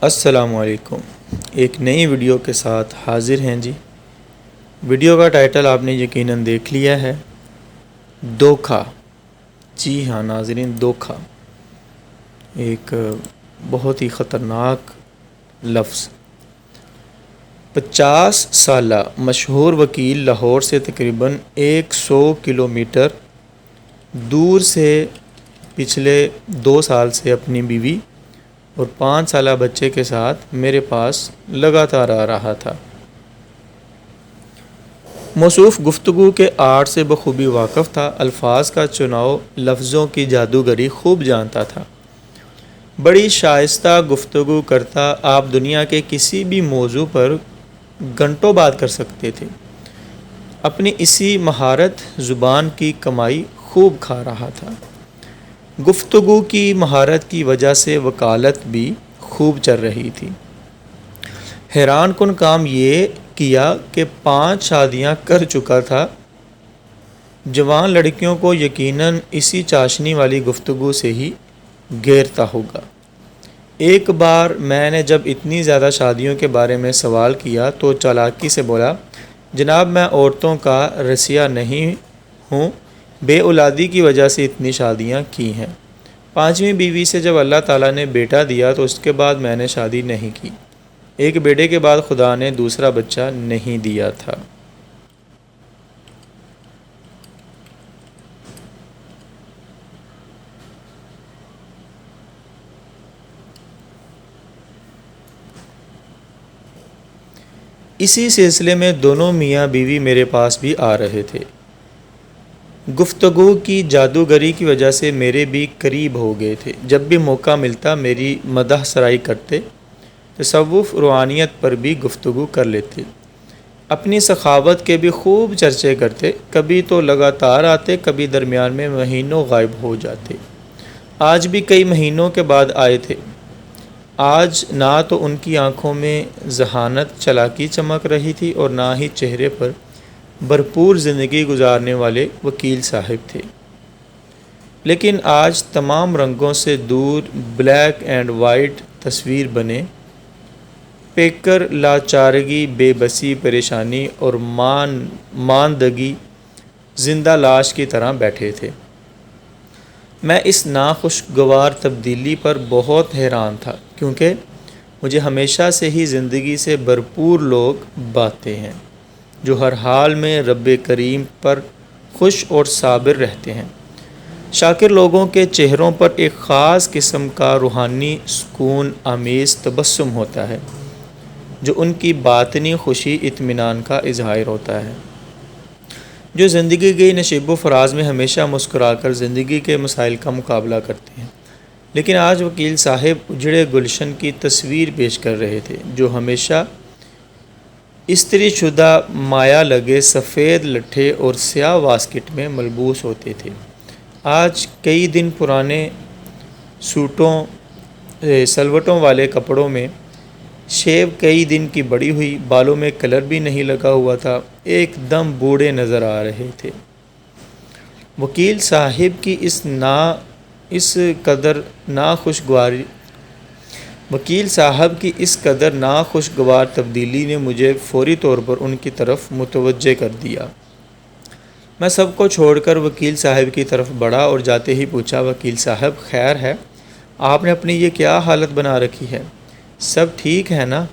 السلام علیکم۔ ایک نئی ویڈیو کے ساتھ حاضر ہیں جی۔ ویڈیو کا ٹائٹل آپ نے یقیناً دیکھ لیا ہے، دھوکہ۔ جی ہاں ناظرین، دھوکہ ایک بہت ہی خطرناک لفظ۔ 50 سالہ مشہور وکیل لاہور سے تقریباً 100 کلومیٹر دور سے پچھلے 2 سال سے اپنی بیوی اور 5 سالہ بچے کے ساتھ میرے پاس لگاتار آ رہا تھا۔ موصوف گفتگو کے آرٹ سے بخوبی واقف تھا، الفاظ کا چناؤ، لفظوں کی جادوگری خوب جانتا تھا۔ بڑی شائستہ گفتگو کرتا، آپ دنیا کے کسی بھی موضوع پر گھنٹوں بات کر سکتے تھے۔ اپنی اسی مہارت زبان کی کمائی خوب کھا رہا تھا۔ گفتگو کی مہارت کی وجہ سے وکالت بھی خوب چل رہی تھی۔ حیران کن کام یہ کیا کہ 5 شادیاں کر چکا تھا۔ جوان لڑکیوں کو یقیناً اسی چاشنی والی گفتگو سے ہی گھیرتا ہوگا۔ ایک بار میں نے جب اتنی زیادہ شادیوں کے بارے میں سوال کیا تو چالاکی سے بولا، جناب میں عورتوں کا رسیہ نہیں ہوں، بے اولادی کی وجہ سے اتنی شادیاں کی ہیں۔ 5ویں بیوی سے جب اللہ تعالیٰ نے بیٹا دیا تو اس کے بعد میں نے شادی نہیں کی۔ ایک بیٹے کے بعد خدا نے دوسرا بچہ نہیں دیا تھا۔ اسی سلسلے میں دونوں میاں بیوی میرے پاس بھی آ رہے تھے۔ گفتگو کی جادوگری کی وجہ سے میرے بھی قریب ہو گئے تھے۔ جب بھی موقع ملتا میری مدح سرائی کرتے، تصوف روحانیت پر بھی گفتگو کر لیتے، اپنی سخاوت کے بھی خوب چرچے کرتے۔ کبھی تو لگاتار آتے، کبھی درمیان میں مہینوں غائب ہو جاتے۔ آج بھی کئی مہینوں کے بعد آئے تھے۔ آج نہ تو ان کی آنکھوں میں ذہانت چلاکی چمک رہی تھی اور نہ ہی چہرے پر بھرپور زندگی گزارنے والے وکیل صاحب تھے، لیکن آج تمام رنگوں سے دور بلیک اینڈ وائٹ تصویر بنے پیکر لاچارگی، بے بسی، پریشانی اور ماندگی زندہ لاش کی طرح بیٹھے تھے۔ میں اس ناخوشگوار تبدیلی پر بہت حیران تھا، کیونکہ مجھے ہمیشہ سے ہی زندگی سے بھرپور لوگ بھاتے ہیں، جو ہر حال میں رب کریم پر خوش اور صابر رہتے ہیں۔ شاکر لوگوں کے چہروں پر ایک خاص قسم کا روحانی سکون آمیز تبسم ہوتا ہے، جو ان کی باطنی خوشی اطمینان کا اظہار ہوتا ہے۔ جو زندگی کے نشیب و فراز میں ہمیشہ مسکرا کر زندگی کے مسائل کا مقابلہ کرتے ہیں، لیکن آج وکیل صاحب اجڑے گلشن کی تصویر پیش کر رہے تھے، جو ہمیشہ استری شدہ مایا لگے سفید لٹھے اور سیاہ واسکٹ میں ملبوس ہوتے تھے۔ آج کئی دن پرانے سوٹوں سلوٹوں والے کپڑوں میں، شیو کئی دن کی بڑی ہوئی، بالوں میں کلر بھی نہیں لگا ہوا تھا، ایک دم بوڑھے نظر آ رہے تھے۔ وکیل صاحب کی اس قدر ناخوشگوار تبدیلی نے مجھے فوری طور پر ان کی طرف متوجہ کر دیا۔ میں سب کو چھوڑ کر وکیل صاحب کی طرف بڑھا اور جاتے ہی پوچھا، وکیل صاحب خیر ہے؟ آپ نے اپنی یہ کیا حالت بنا رکھی ہے؟ سب ٹھیک ہے نا؟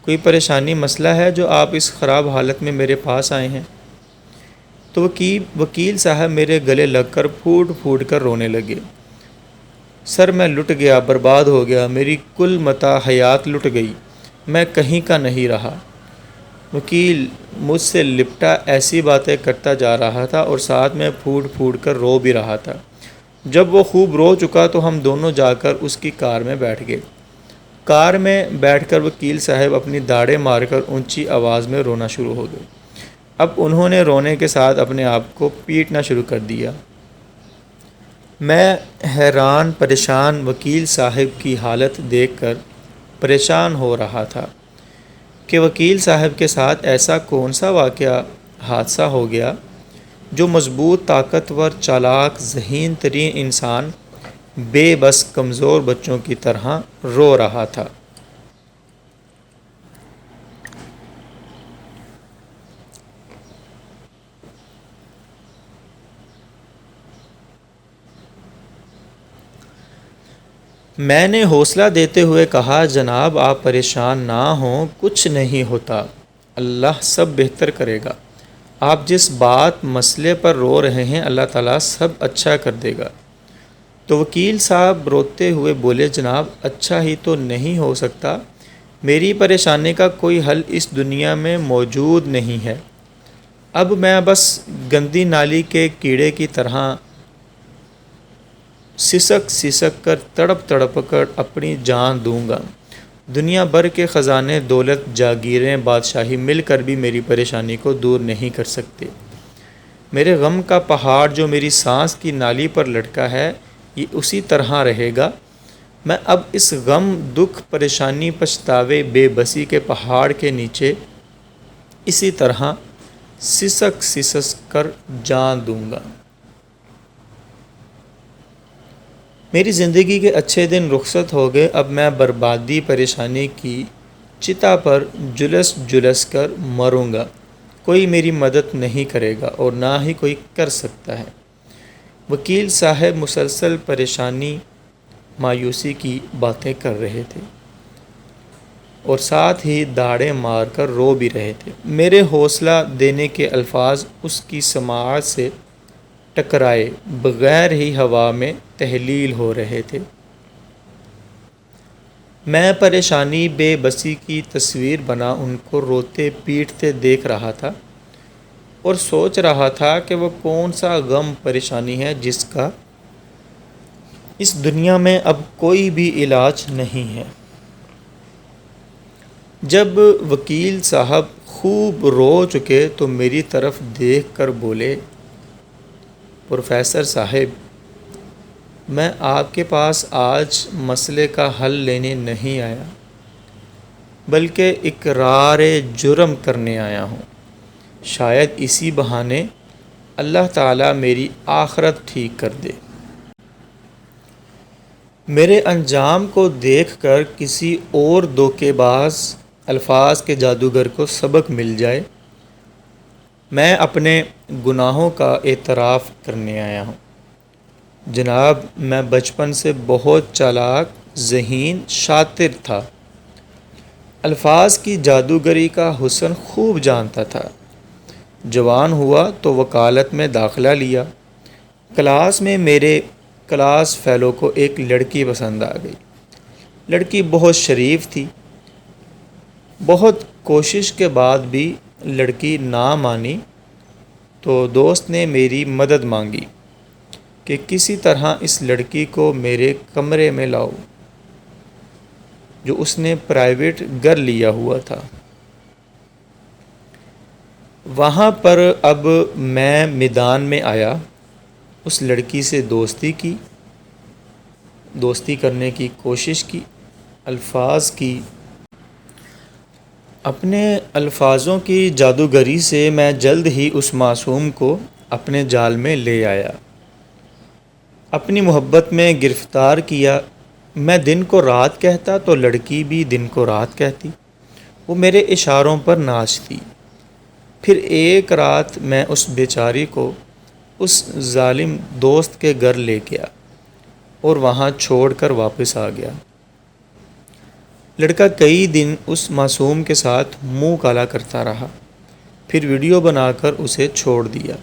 کوئی پریشانی مسئلہ ہے جو آپ اس خراب حالت میں میرے پاس آئے ہیں؟ تو وکیل صاحب میرے گلے لگ کر پھوٹ پھوٹ کر رونے لگے۔ سر میں لٹ گیا، برباد ہو گیا، میری کل متاع حیات لٹ گئی، میں کہیں کا نہیں رہا۔ وکیل مجھ سے لپٹا ایسی باتیں کرتا جا رہا تھا اور ساتھ میں پھوٹ پھوٹ کر رو بھی رہا تھا۔ جب وہ خوب رو چکا تو ہم دونوں جا کر اس کی کار میں بیٹھ گئے۔ کار میں بیٹھ کر وکیل صاحب اپنی داڑھیں مار کر اونچی آواز میں رونا شروع ہو گئے۔ اب انہوں نے رونے کے ساتھ اپنے آپ کو پیٹنا شروع کر دیا۔ میں حیران پریشان وکیل صاحب کی حالت دیکھ کر پریشان ہو رہا تھا کہ وکیل صاحب کے ساتھ ایسا کون سا حادثہ ہو گیا جو مضبوط، طاقتور، چالاک، ذہین ترین انسان بے بس کمزور بچوں کی طرح رو رہا تھا۔ میں نے حوصلہ دیتے ہوئے کہا جناب آپ پریشان نہ ہوں، کچھ نہیں ہوتا، اللہ سب بہتر کرے گا۔ آپ جس بات مسئلے پر رو رہے ہیں اللہ تعالیٰ سب اچھا کر دے گا۔ تو وکیل صاحب روتے ہوئے بولے جناب اچھا ہی تو نہیں ہو سکتا، میری پریشانی کا کوئی حل اس دنیا میں موجود نہیں ہے، اب میں بس گندی نالی کے کیڑے کی طرح سسک سسک کر تڑپ تڑپ کر اپنی جان دوں گا، دنیا بھر کے خزانے دولت جاگیریں بادشاہی مل کر بھی میری پریشانی کو دور نہیں کر سکتے، میرے غم کا پہاڑ جو میری سانس کی نالی پر لٹکا ہے یہ اسی طرح رہے گا، میں اب اس غم دکھ پریشانی پچھتاوے بے بسی کے پہاڑ کے نیچے اسی طرح سسک سسک کر جان دوں گا۔ میری زندگی کے اچھے دن رخصت ہو گئے، اب میں بربادی پریشانی کی چتا پر جلس جلس کر مروں گا، کوئی میری مدد نہیں کرے گا اور نہ ہی کوئی کر سکتا ہے۔ وکیل صاحب مسلسل پریشانی مایوسی کی باتیں کر رہے تھے اور ساتھ ہی داڑیں مار کر رو بھی رہے تھے، میرے حوصلہ دینے کے الفاظ اس کی سماعت سے ٹکرائے بغیر ہی ہوا میں تحلیل ہو رہے تھے۔ میں پریشانی بے بسی کی تصویر بنا ان کو روتے پیٹتے دیکھ رہا تھا اور سوچ رہا تھا کہ وہ کون سا غم پریشانی ہے جس کا اس دنیا میں اب کوئی بھی علاج نہیں ہے۔ جب وکیل صاحب خوب رو چکے تو میری طرف دیکھ کر بولے پروفیسر صاحب میں آپ کے پاس آج مسئلے کا حل لینے نہیں آیا بلکہ اقرار جرم کرنے آیا ہوں، شاید اسی بہانے اللہ تعالیٰ میری آخرت ٹھیک کر دے، میرے انجام کو دیکھ کر کسی اور دھوکے باز الفاظ کے جادوگر کو سبق مل جائے، میں اپنے گناہوں کا اعتراف کرنے آیا ہوں۔ جناب میں بچپن سے بہت چالاک، ذہین، شاطر تھا، الفاظ کی جادوگری کا حسن خوب جانتا تھا، جوان ہوا تو وکالت میں داخلہ لیا، کلاس میں میرے کلاس فیلو کو ایک لڑکی پسند آ گئی، لڑکی بہت شریف تھی، بہت کوشش کے بعد بھی لڑکی نہ مانی تو دوست نے میری مدد مانگی کہ کسی طرح اس لڑکی کو میرے کمرے میں لاؤ جو اس نے پرائیویٹ گھر لیا ہوا تھا۔ وہاں پر اب میں میدان میں آیا، اس لڑکی سے دوستی کرنے کی کوشش کی، الفاظ کی، اپنے الفاظوں کی جادوگری سے میں جلد ہی اس معصوم کو اپنے جال میں لے آیا، اپنی محبت میں گرفتار کیا، میں دن کو رات کہتا تو لڑکی بھی دن کو رات کہتی، وہ میرے اشاروں پر ناچتی، پھر ایک رات میں اس بیچاری کو اس ظالم دوست کے گھر لے گیا اور وہاں چھوڑ کر واپس آ گیا۔ لڑکا کئی دن اس معصوم کے ساتھ منہ کالا کرتا رہا، پھر ویڈیو بنا کر اسے چھوڑ دیا۔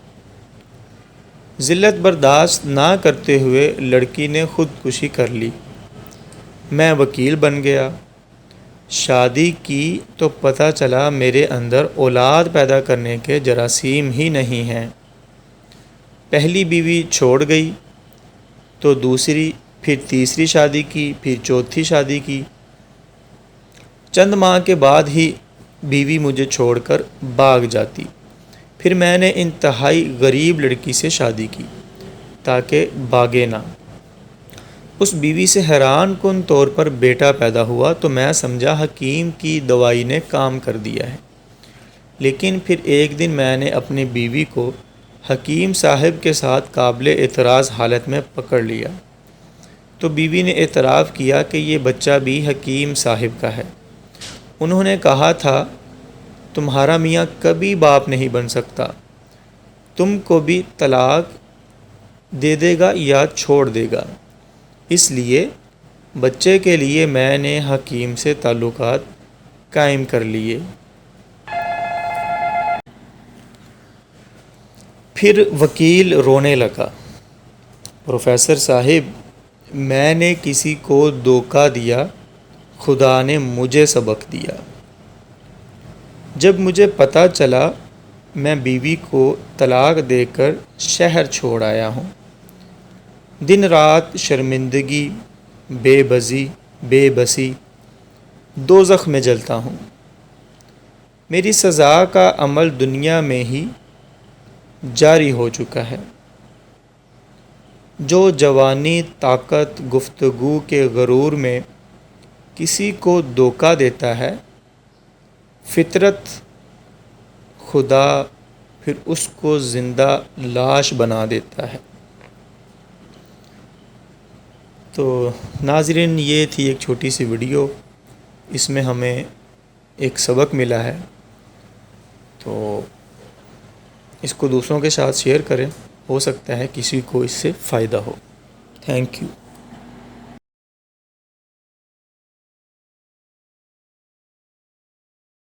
ذلت برداشت نہ کرتے ہوئے لڑکی نے خودکشی کر لی، میں وکیل بن گیا، شادی کی تو پتہ چلا میرے اندر اولاد پیدا کرنے کے جراثیم ہی نہیں ہیں، پہلی بیوی چھوڑ گئی تو دوسری، پھر تیسری شادی کی، پھر چوتھی شادی کی، چند ماہ کے بعد ہی بیوی مجھے چھوڑ کر بھاگ جاتی، پھر میں نے انتہائی غریب لڑکی سے شادی کی تاکہ بھاگے نہ، اس بیوی سے حیران کن طور پر بیٹا پیدا ہوا تو میں سمجھا حکیم کی دوائی نے کام کر دیا ہے، لیکن پھر ایک دن میں نے اپنی بیوی کو حکیم صاحب کے ساتھ قابل اعتراض حالت میں پکڑ لیا تو بیوی نے اعتراف کیا کہ یہ بچہ بھی حکیم صاحب کا ہے، انہوں نے کہا تھا تمہارا میاں کبھی باپ نہیں بن سکتا، تم کو بھی طلاق دے دے گا یا چھوڑ دے گا، اس لیے بچے کے لیے میں نے حکیم سے تعلقات قائم کر لیے۔ پھر وکیل رونے لگا، پروفیسر صاحب میں نے کسی کو دھوکہ دیا، خدا نے مجھے سبق دیا۔ جب مجھے پتہ چلا میں بیوی کو طلاق دے کر شہر چھوڑ آیا ہوں، دن رات شرمندگی، بے بسی، دوزخ میں جلتا ہوں۔ میری سزا کا عمل دنیا میں ہی جاری ہو چکا ہے۔ جو جوانی، طاقت، گفتگو کے غرور میں کسی کو دھوکہ دیتا ہے، فطرت خدا پھر اس کو زندہ لاش بنا دیتا ہے۔ تو ناظرین، یہ تھی ایک چھوٹی سی ویڈیو، اس میں ہمیں ایک سبق ملا ہے، تو اس کو دوسروں کے ساتھ شیئر کریں، ہو سکتا ہے کسی کو اس سے فائدہ ہو۔ Thank you.